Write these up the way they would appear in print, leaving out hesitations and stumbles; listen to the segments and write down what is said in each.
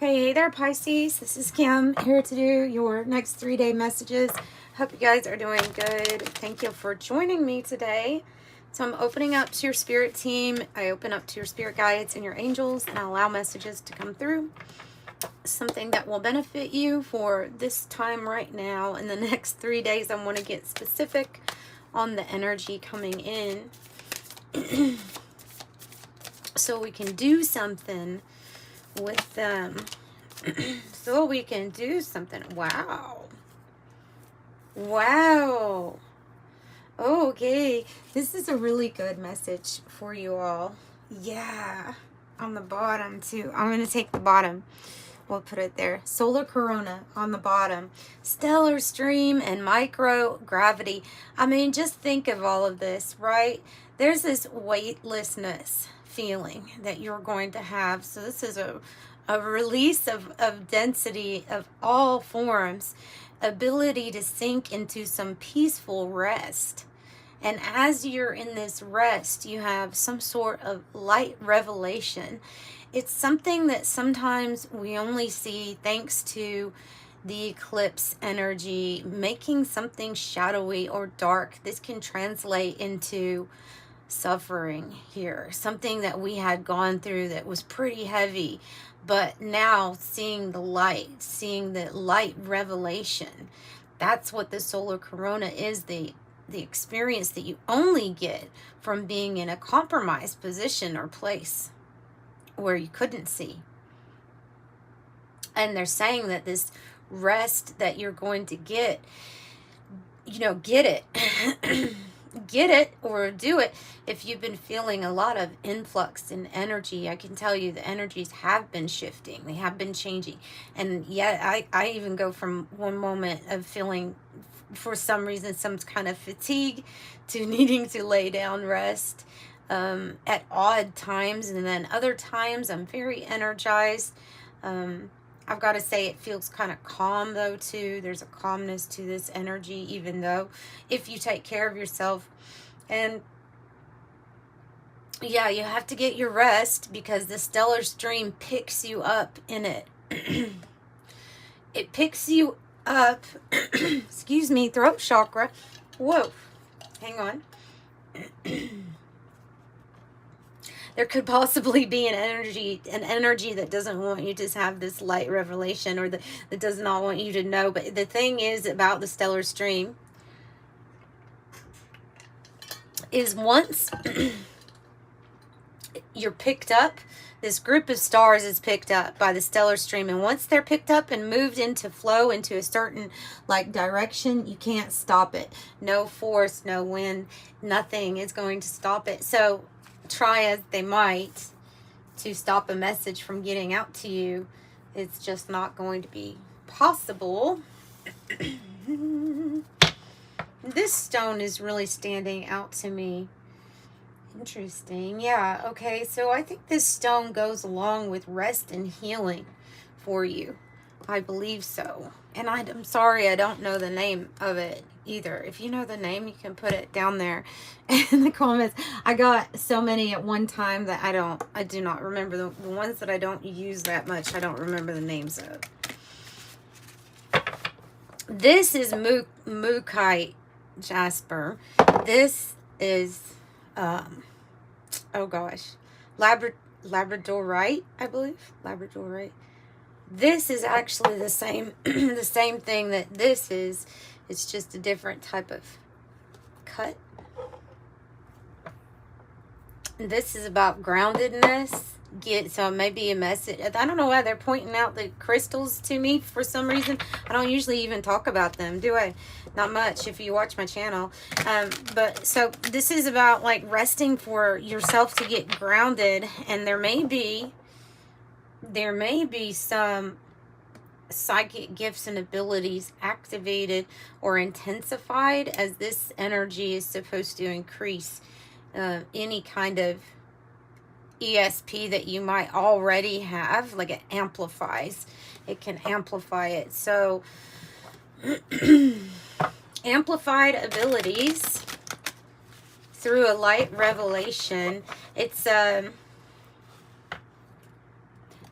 Okay, hey there Pisces, this is Kim here to do your next 3-day messages. Hope you guys are doing good. Thank you for joining me today. So I'm opening up to your spirit team. I open up to your spirit guides and your angels, and I allow messages to come through. Something that will benefit you for this time right now. In the next 3 days, I want to get specific on the energy coming in so we can do something with them. So we can do something. Wow. Okay, this is a really good message for you all. Yeah, on the bottom too. I'm going to take the bottom. We'll put it there. Solar corona on the bottom. Stellar stream and microgravity. I mean, just think of all of this, right? There's this weightlessness feeling that you're going to have. So this is a release of density of all forms, ability to sink into some peaceful rest. And as you're in this rest, you have some sort of light revelation. It's something that sometimes we only see thanks to the eclipse energy, making something shadowy or dark. This can translate into suffering here, something that we had gone through that was pretty heavy, but now seeing the light revelation, that's what the solar corona is, the experience that you only get from being in a compromised position or place where you couldn't see. And they're saying that this rest that you're going to get, get it. Get it or do it. If you've been feeling a lot of influx in energy, I can tell you the energies have been shifting. They have been changing. And yet I even go from one moment of feeling for some reason some kind of fatigue to needing to lay down, rest at odd times, and then other times I'm very energized. I've got to say it feels kind of calm though too. There's a calmness to this energy, even though if you take care of yourself. And yeah, you have to get your rest because the stellar stream picks you up in it. It picks you up, excuse me, throat chakra. Whoa, hang on. There could possibly be an energy that doesn't want you to have this light revelation, or that does not want you to know. But the thing is about the stellar stream is once you're picked up, this group of stars is picked up by the stellar stream, and once they're picked up and moved into flow into a certain direction, you can't stop it. No force, no wind, nothing is going to stop it. So try as they might to stop a message from getting out to you, it's just not going to be possible. This stone is really standing out to me. Interesting. Yeah, okay, so I think this stone goes along with rest and healing for you. I believe so. And I'm sorry, I don't know the name of it either. If you know the name, you can put it down there in the comments. I got so many at one time that I do not remember. The ones that I don't use that much, I don't remember the names of. This is Mookaite Jasper. This is oh gosh, Labradorite, I believe. Labradorite. This is actually the same the same thing that this is. It's just a different type of cut. This is about groundedness. So it may be a message. I don't know why they're pointing out the crystals to me for some reason. I don't usually even talk about them, do I? Not much if you watch my channel. But so this is about resting for yourself to get grounded, and there may be some psychic gifts and abilities activated or intensified as this energy is supposed to increase any kind of ESP that you might already have. It amplifies. It can amplify it. So amplified abilities through a light revelation. It's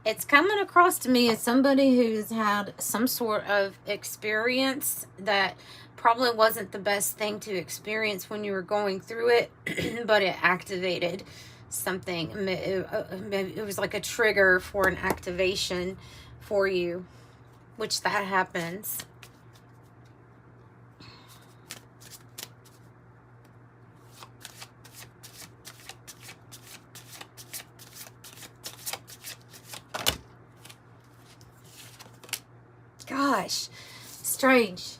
It's coming across to me as somebody who's had some sort of experience that probably wasn't the best thing to experience when you were going through it, but it activated something. It was like a trigger for an activation for you, which that happens. Gosh, strange.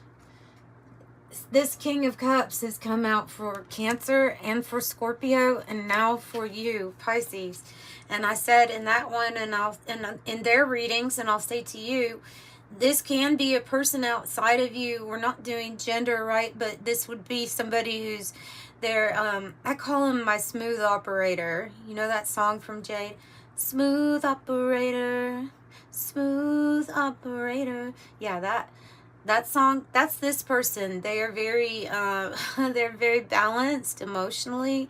This King of Cups has come out for Cancer and for Scorpio, and now for you, Pisces. And I said in that one, and in their readings, and I'll say to you, this can be a person outside of you. We're not doing gender, right? But this would be somebody who's there. I call him my smooth operator. You know that song from Jade? Smooth operator. Smooth operator. Yeah, that song, that's this person. They are very they're very balanced emotionally.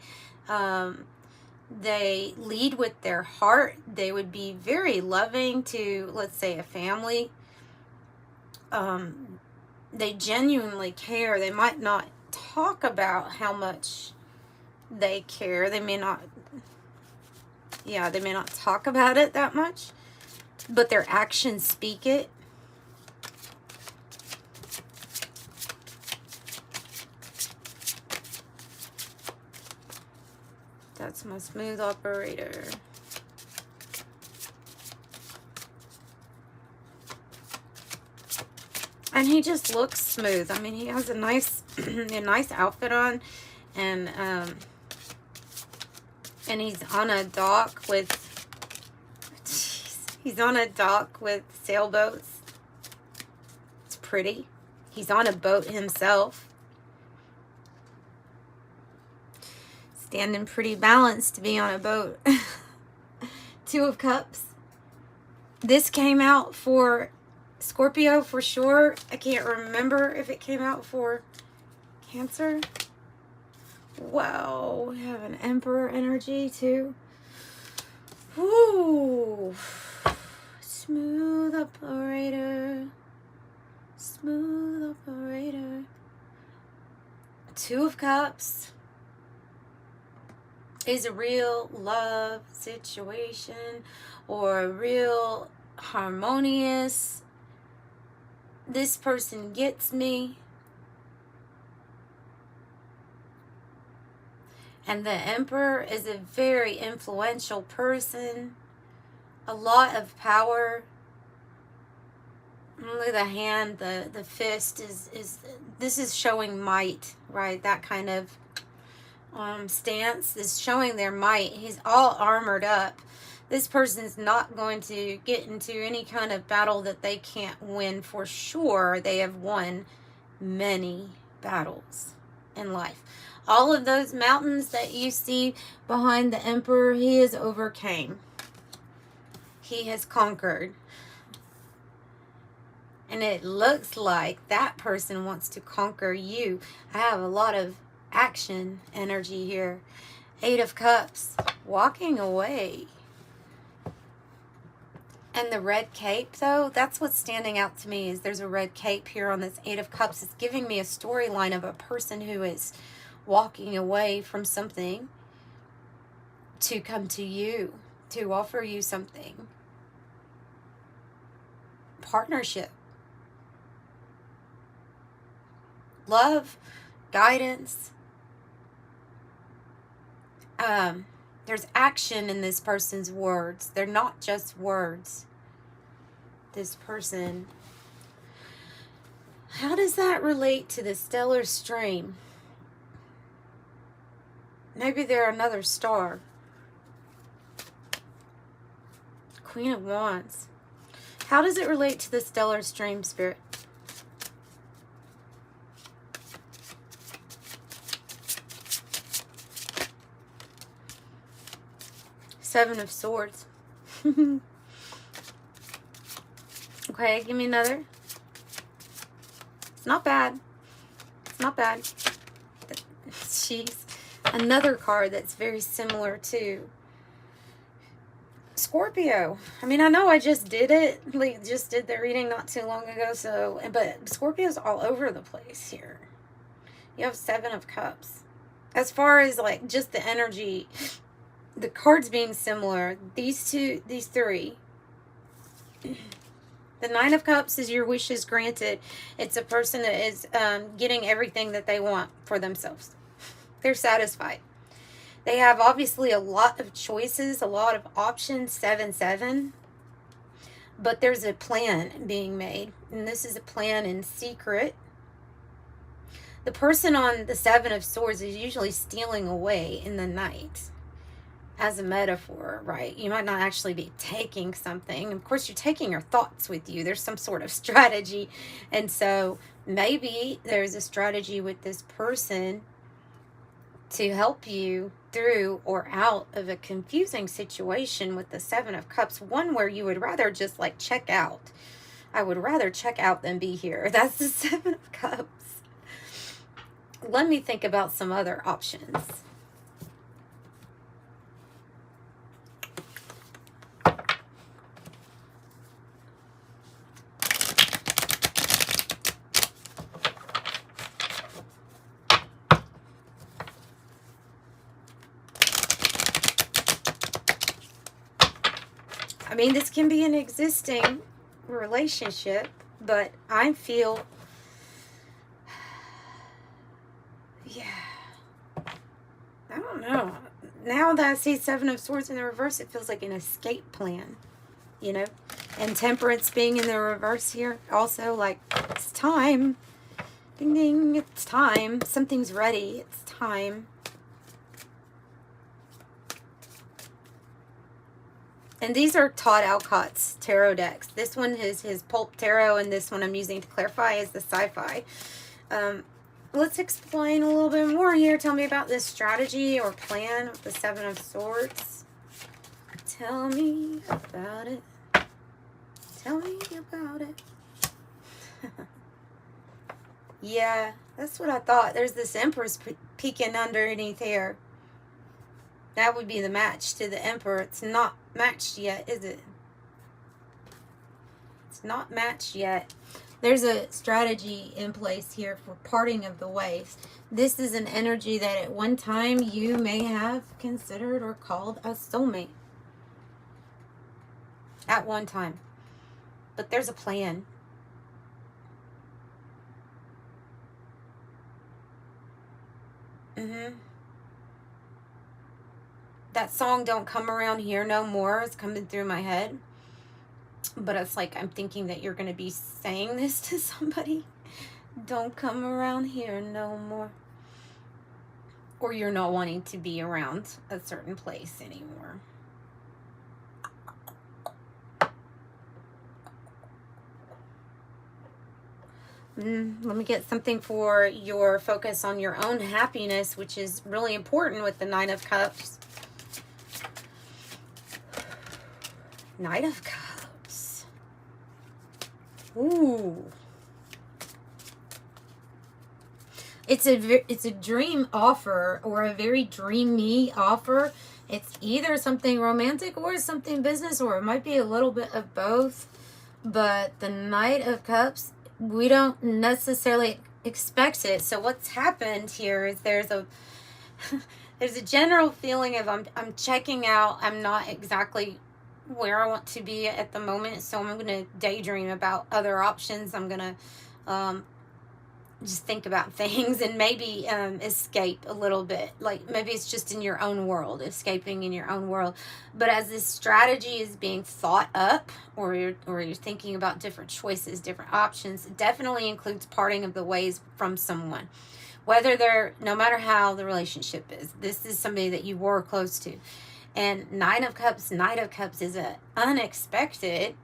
They lead with their heart. They would be very loving to, let's say, a family. They genuinely care. They might not talk about how much they care. They may not talk about it that much, but their actions speak it. That's my smooth operator. And he just looks smooth. I mean, he has a nice a nice outfit on, and he's on a dock with he's on a dock with sailboats. It's pretty. He's on a boat himself. Standing pretty balanced to be on a boat. Two of Cups. This came out for Scorpio for sure. I can't remember if it came out for Cancer. Wow, we have an Emperor energy too. Woo! Smooth operator. Smooth operator. Two of Cups is a real love situation, or a real harmonious, this person gets me. And the Emperor is a very influential person, a lot of power. Look at the hand, the fist is this is showing might, right? That kind of stance is showing their might. He's all armored up. This person's not going to get into any kind of battle that they can't win for sure. They have won many battles in life. All of those mountains that you see behind the Emperor, he has overcame. He has conquered. And it looks like that person wants to conquer you. I have a lot of action energy here. Eight of Cups, walking away. And the red cape, though, that's what's standing out to me, is there's a red cape here on this Eight of Cups. It's giving me a storyline of a person who is walking away from something to come to you, to offer you something. Partnership. Love, guidance. There's action in this person's words. They're not just words. This person. How does that relate to the stellar stream? Maybe they're another star. Queen of Wands. How does it relate to the stellar stream, Spirit? Seven of Swords. Okay, give me another. It's not bad. It's not bad. Jeez. Another card that's very similar to Scorpio. I mean, I know I just did it. Like, just did the reading not too long ago. So, but Scorpio's all over the place here. You have 7 of Cups. As far as like just the energy, the cards being similar, these 3. The 9 of Cups is your wishes granted. It's a person that is getting everything that they want for themselves. They're satisfied. They have obviously a lot of choices, a lot of options, 7-7. But there's a plan being made. And this is a plan in secret. The person on the 7 of Swords is usually stealing away in the night. As a metaphor, right? You might not actually be taking something. Of course, you're taking your thoughts with you. There's some sort of strategy. And so maybe there's a strategy with this person to help you through or out of a confusing situation with the 7 of Cups. One where you would rather just like check out. I would rather check out than be here. That's the 7 of Cups. Let me think about some other options. I mean, this can be an existing relationship, but I feel, yeah, I don't know. Now that I see 7 of Swords in the reverse, it feels like an escape plan, you know? And Temperance being in the reverse here, also like, it's time. Ding, ding, it's time. Something's ready. It's time. And these are Todd Alcott's tarot decks. This one is his Pulp Tarot, and this one I'm using to clarify is the Sci-Fi. Let's explain a little bit more here. Tell me about this strategy or plan with the 7 of Swords. Tell me about it. Tell me about it. Yeah, that's what I thought. There's this Empress peeking underneath here. That would be the match to the Emperor. It's not matched yet, is it? It's not matched yet. There's a strategy in place here for parting of the ways. This is an energy that at one time you may have considered or called a soulmate. At one time. But there's a plan. That song Don't Come Around Here No More is coming through my head. But it's like I'm thinking that you're going to be saying this to somebody. Don't come around here no more. Or you're not wanting to be around a certain place anymore. Let me get something for your focus on your own happiness, which is really important with the 9 of Cups. Knight of Cups. Ooh. It's a dream offer, or a very dreamy offer. It's either something romantic or something business, or it might be a little bit of both. But the Knight of Cups, we don't necessarily expect it. So what's happened here is there's a general feeling of I'm checking out. I'm not exactly where I want to be at the moment, so I'm going to daydream about other options. I'm going to just think about things and maybe escape a little bit. Like maybe it's just in your own world, escaping in your own world. But as this strategy is being thought up, or you're thinking about different choices, different options, it definitely includes parting of the ways from someone. Whether no matter how the relationship is, this is somebody that you were close to. And Knight of Cups is an unexpected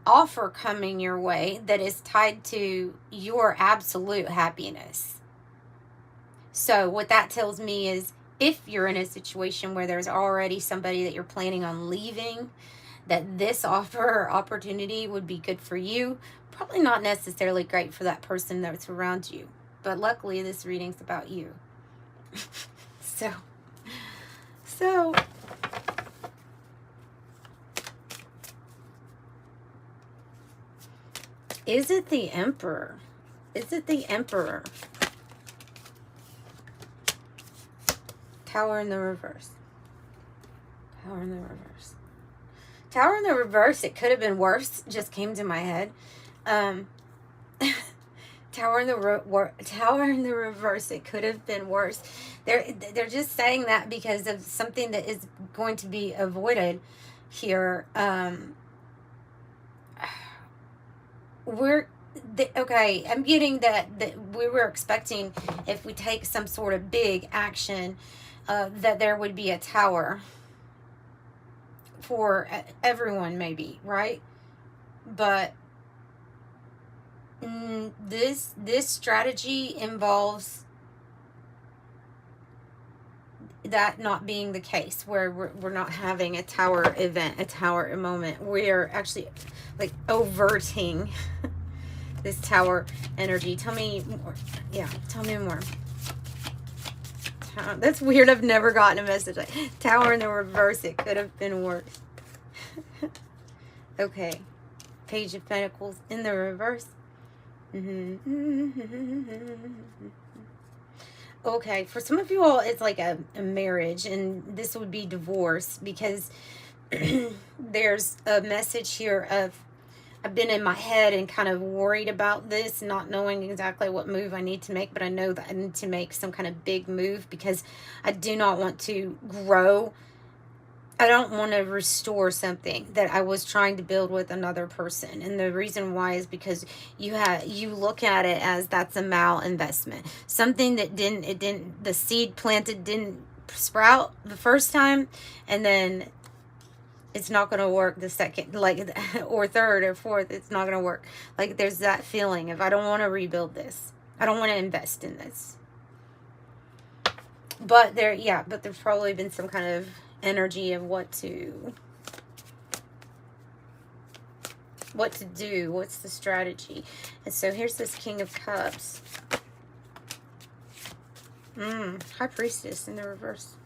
offer coming your way that is tied to your absolute happiness. So what that tells me is if you're in a situation where there's already somebody that you're planning on leaving, that this offer or opportunity would be good for you. Probably not necessarily great for that person that's around you. But luckily this reading's about you. So Is it the Emperor? Is it the Emperor? Tower in the reverse. Tower in the reverse. Tower in the reverse, it could have been worse. Just came to my head. Tower in the reverse, it could have been worse. They're just saying that because of something that is going to be avoided here. Okay, I'm getting that we were expecting, if we take some sort of big action, that there would be a tower for everyone, maybe, right? But this strategy involves that not being the case, where we're not having a tower event, a tower moment. We're actually like overting this tower energy. Tell me more. Yeah, tell me more. That's weird. I've never gotten a message like tower in the reverse. It could have been worse. Okay. Page of Pentacles in the reverse. Okay, for some of you all, it's like a marriage, and this would be divorce, because there's a message here of, I've been in my head and kind of worried about this, not knowing exactly what move I need to make, but I know that I need to make some kind of big move because I do not want to grow. I don't want to restore something that I was trying to build with another person. And the reason why is because you look at it as that's a malinvestment. Something that the seed planted didn't sprout the first time, and then it's not going to work the second, like, or third or fourth. It's not going to work. Like, there's that feeling of, I don't want to rebuild this. I don't want to invest in this. But there's probably been some kind of energy of what to do. What's the strategy? And so here's this King of Cups. High Priestess in the reverse.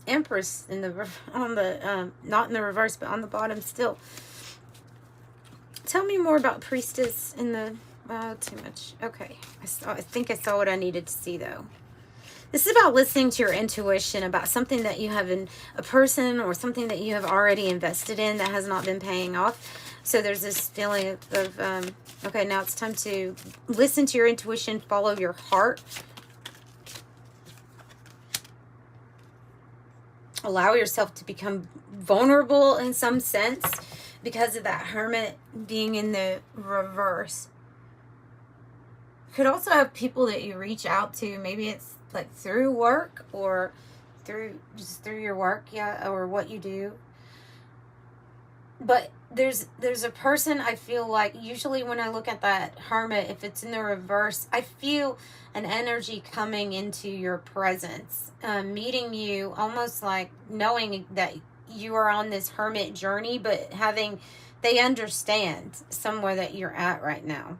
Empress in the on the not in the reverse, but on the bottom still. Tell me more about Priestess in the too much. Okay, I think I saw what I needed to see though. This is about listening to your intuition about something that you have in a person or something that you have already invested in that has not been paying off. So there's this feeling of okay, now it's time to listen to your intuition, follow your heart. Allow yourself to become vulnerable in some sense because of that Hermit being in the reverse. You could also have people that you reach out to. Maybe it's like through work or through your work, yeah, or what you do. But there's a person, I feel like, usually when I look at that Hermit, if it's in the reverse, I feel an energy coming into your presence, meeting you, almost like knowing that you are on this Hermit journey, but they understand somewhere that you're at right now.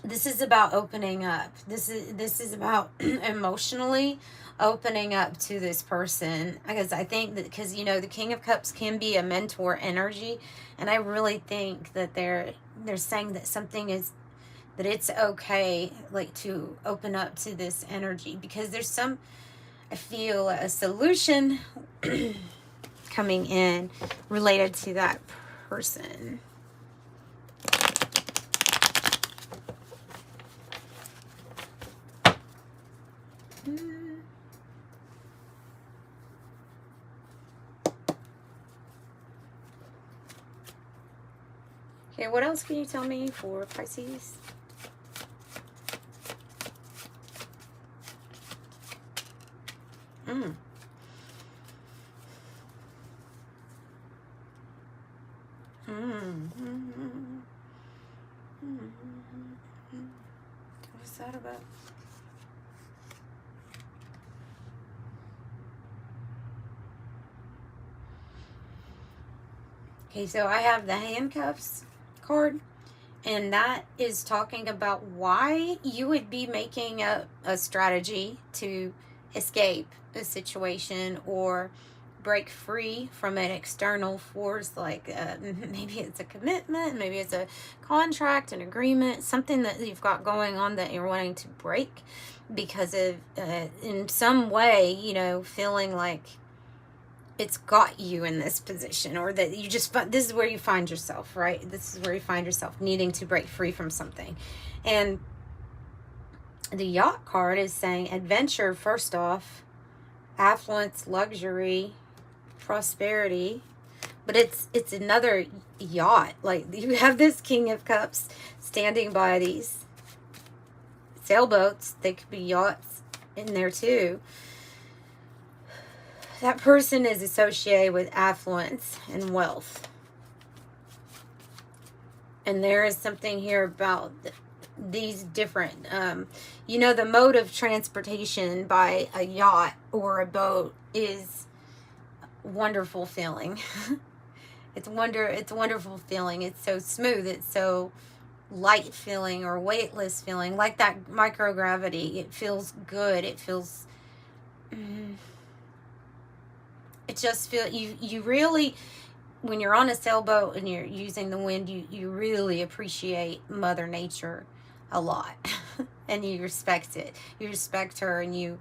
This is about opening up. This is about emotionally opening up to this person, because I think that, because the King of Cups can be a mentor energy, and I really think that they're saying that something is, that it's okay, like, to open up to this energy, because there's I feel a solution coming in related to that person. Okay, what else can you tell me for Pisces? What's that about? Okay, so I have the handcuffs card, And that is talking about why you would be making a strategy to escape a situation or break free from an external force, like maybe it's a commitment, maybe it's a contract, an agreement, something that you've got going on that you're wanting to break because of in some way, you know, feeling like it's got you in this position, or that you just, this is where you find yourself, right? This is where you find yourself needing to break free from something. And the yacht card is saying adventure, first off, affluence, luxury, prosperity, but it's another yacht. Like, you have this King of Cups standing by these sailboats. They could be yachts in there too. That person is associated with affluence and wealth. And there is something here about these different, you know, the mode of transportation by a yacht or a boat is a wonderful feeling. It's a wonderful feeling. It's so smooth. It's so light feeling, or weightless feeling, like that microgravity. It feels good. It feels, it just feels, you really, when you're on a sailboat and you're using the wind, you really appreciate Mother Nature a lot. And you respect it. You respect her, and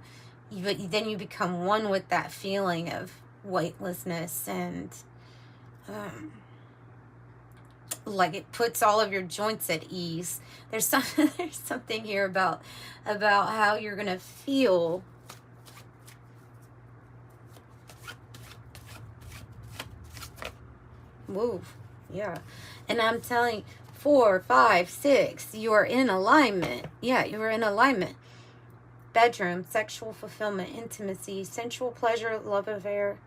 but then you become one with that feeling of weightlessness, and like it puts all of your joints at ease. There's something here about how you're gonna feel. Move, yeah. And I'm telling you, 4, 5, 6, you are in alignment. Yeah, you are in alignment. Bedroom, sexual fulfillment, intimacy, sensual pleasure, love affair,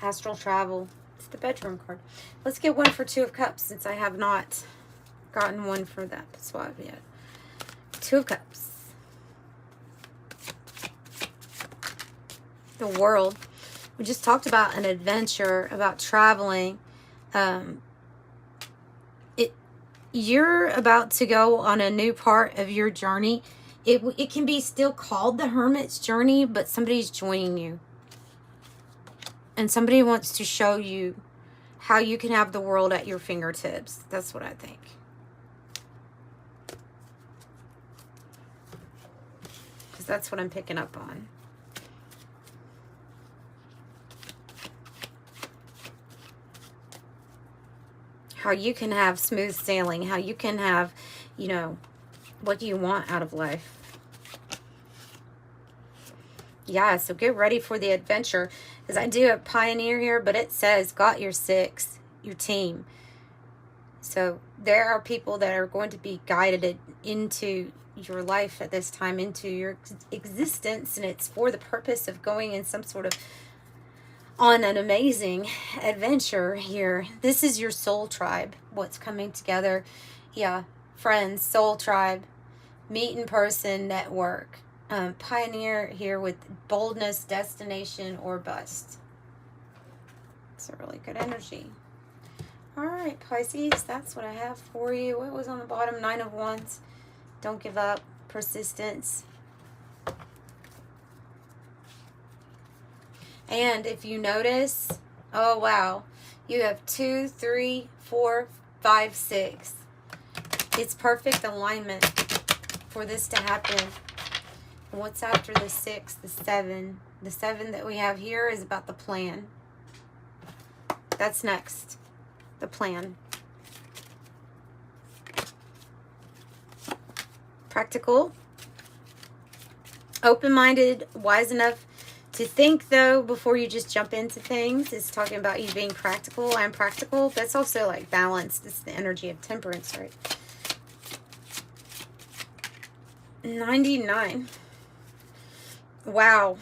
astral travel. It's the bedroom card. Let's get one for 2 of Cups, since I have not gotten one for that swap yet. 2 of Cups. The World. We just talked about an adventure, about traveling. You're about to go on a new part of your journey. It can be still called the Hermit's journey, but somebody's joining you. And somebody wants to show you how you can have the world at your fingertips. That's what I think. Because that's what I'm picking up on. How you can have smooth sailing. How you can have, you know, what you want out of life. Yeah, so get ready for the adventure. Because I do have Pioneer here, but it says got your 6, your team. So there are people that are going to be guided into your life at this time, into your existence. And it's for the purpose of going in some sort of on an amazing adventure here. This is your soul tribe, what's coming together. Yeah, friends, soul tribe, meet in person, network. Pioneer here with boldness, destination, or bust. It's a really good energy. All right, Pisces, that's what I have for you. What was on the bottom? 9 of Wands. Don't give up. Persistence. And if you notice, oh wow, you have 2, 3, 4, 5, 6. It's perfect alignment for this to happen. And what's after the 6? The 7. The 7 that we have here is about the plan. That's next. The plan. Practical. Open-minded, wise enough to think, though, before you just jump into things. It's talking about you being practical. I'm practical. That's also like balanced. It's the energy of temperance, right? 99. Wow.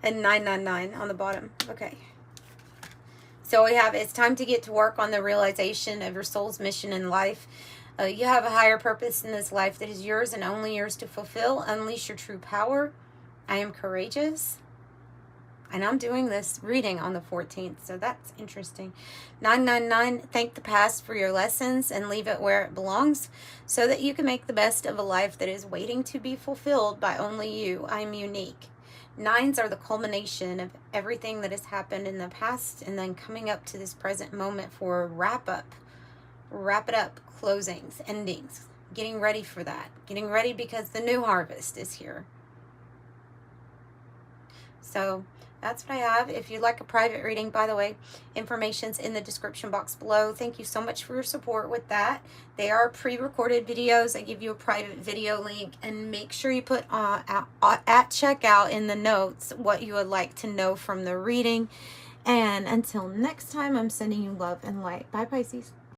And 999 on the bottom. Okay. So we have, it's time to get to work on the realization of your soul's mission in life. You have a higher purpose in this life that is yours and only yours to fulfill. Unleash your true power. I am courageous. And I'm doing this reading on the 14th, so that's interesting. 999, thank the past for your lessons and leave it where it belongs so that you can make the best of a life that is waiting to be fulfilled by only you. I'm unique. Nines are the culmination of everything that has happened in the past and then coming up to this present moment for wrap it up, closings, endings, getting ready for that, getting ready because the new harvest is here. So that's what I have. If you'd like a private reading, by the way, information's in the description box below. Thank you so much for your support with that. They are pre-recorded videos. I give you a private video link, and make sure you put at checkout in the notes what you would like to know from the reading. And until next time, I'm sending you love and light. Bye, Pisces.